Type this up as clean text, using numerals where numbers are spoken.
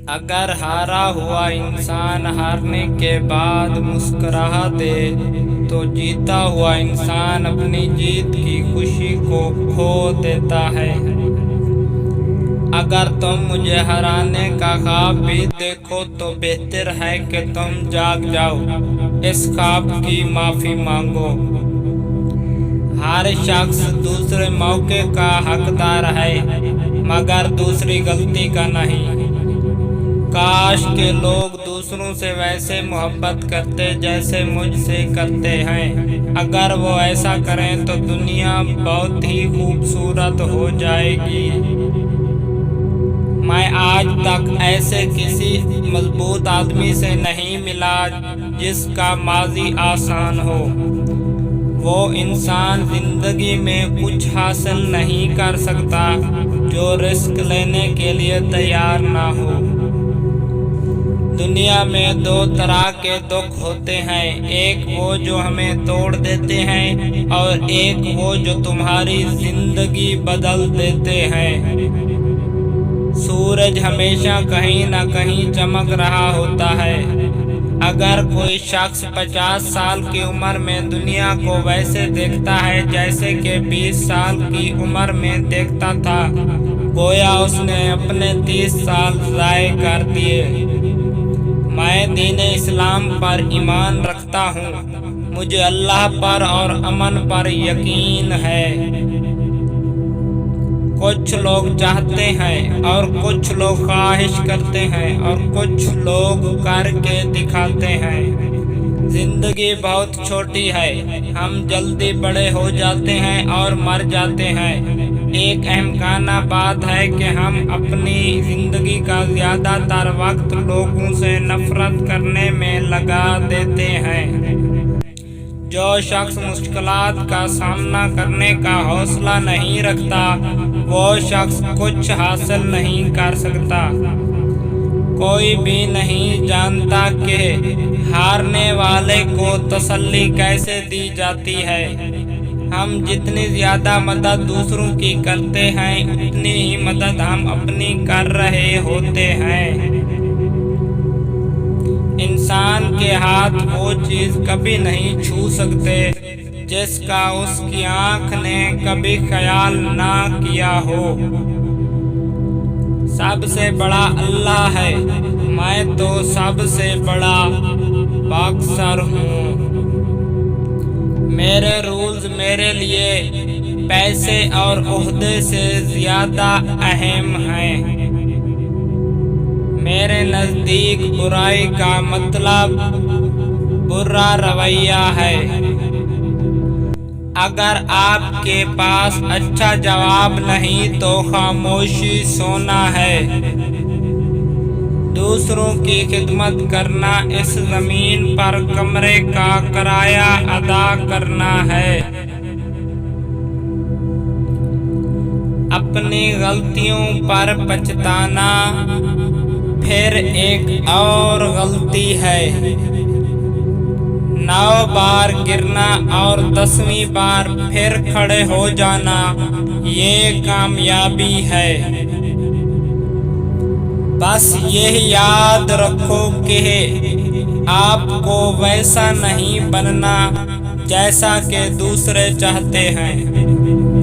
اگر ہارا ہوا انسان ہارنے کے بعد مسکرا دے تو جیتا ہوا انسان اپنی جیت کی خوشی کو کھو دیتا ہے۔ اگر تم مجھے ہرانے کا خواب بھی دیکھو تو بہتر ہے کہ تم جاگ جاؤ، اس خواب کی معافی مانگو۔ ہر شخص دوسرے موقع کا حقدار ہے مگر دوسری غلطی کا نہیں۔ کاش کہ لوگ دوسروں سے ویسے محبت کرتے جیسے مجھ سے کرتے ہیں۔ اگر وہ ایسا کریں تو دنیا بہت ہی خوبصورت ہو جائے گی۔ میں آج تک ایسے کسی مضبوط آدمی سے نہیں ملا جس کا ماضی آسان ہو۔ وہ انسان زندگی میں کچھ حاصل نہیں کر سکتا جو رسک لینے کے لیے تیار نہ ہو۔ دنیا میں دو طرح کے دکھ ہوتے ہیں، ایک وہ جو ہمیں توڑ دیتے ہیں اور ایک وہ جو تمہاری زندگی بدل دیتے ہیں۔ سورج ہمیشہ کہیں نہ کہیں چمک رہا ہوتا ہے۔ اگر کوئی شخص 50 سال کی عمر میں دنیا کو ویسے دیکھتا ہے جیسے کہ 20 سال کی عمر میں دیکھتا تھا، گویا اس نے اپنے 30 سال ضائع کر دیے۔ میں دین اسلام پر ایمان رکھتا ہوں، مجھے اللہ پر اور امن پر یقین ہے۔ کچھ لوگ چاہتے ہیں اور کچھ لوگ خواہش کرتے ہیں اور کچھ لوگ کر کے دکھاتے ہیں۔ زندگی بہت چھوٹی ہے، ہم جلدی بڑے ہو جاتے ہیں اور مر جاتے ہیں۔ ایک احمقانہ بات ہے کہ ہم اپنی زندگی کا زیادہ تر وقت لوگوں سے نفرت کرنے میں لگا دیتے ہیں۔ جو شخص مشکلات کا سامنا کرنے کا حوصلہ نہیں رکھتا وہ شخص کچھ حاصل نہیں کر سکتا۔ کوئی بھی نہیں جانتا کہ ہارنے والے کو تسلی کیسے دی جاتی ہے۔ ہم جتنی زیادہ مدد دوسروں کی کرتے ہیں اتنی ہی مدد ہم اپنی کر رہے ہوتے ہیں۔ انسان کے ہاتھ وہ چیز کبھی نہیں چھو سکتے جس کا اس کی آنکھ نے کبھی خیال نہ کیا ہو۔ سب سے بڑا اللہ ہے، میں تو سب سے بڑا باکسر ہوں۔ میرے رولز میرے لیے پیسے اور عہدے سے زیادہ اہم ہیں۔ میرے نزدیک برائی کا مطلب برا رویہ ہے۔ اگر آپ کے پاس اچھا جواب نہیں تو خاموشی سونا ہے۔ دوسروں کی خدمت کرنا اس زمین پر کمرے کا کرایہ ادا کرنا ہے۔ اپنی غلطیوں پر پچھتانا پھر ایک اور غلطی ہے۔ 9 بار گرنا اور 10ویں بار پھر کھڑے ہو جانا یہ کامیابی ہے۔ بس یہ یاد رکھو کہ آپ کو ویسا نہیں بننا جیسا کہ دوسرے چاہتے ہیں۔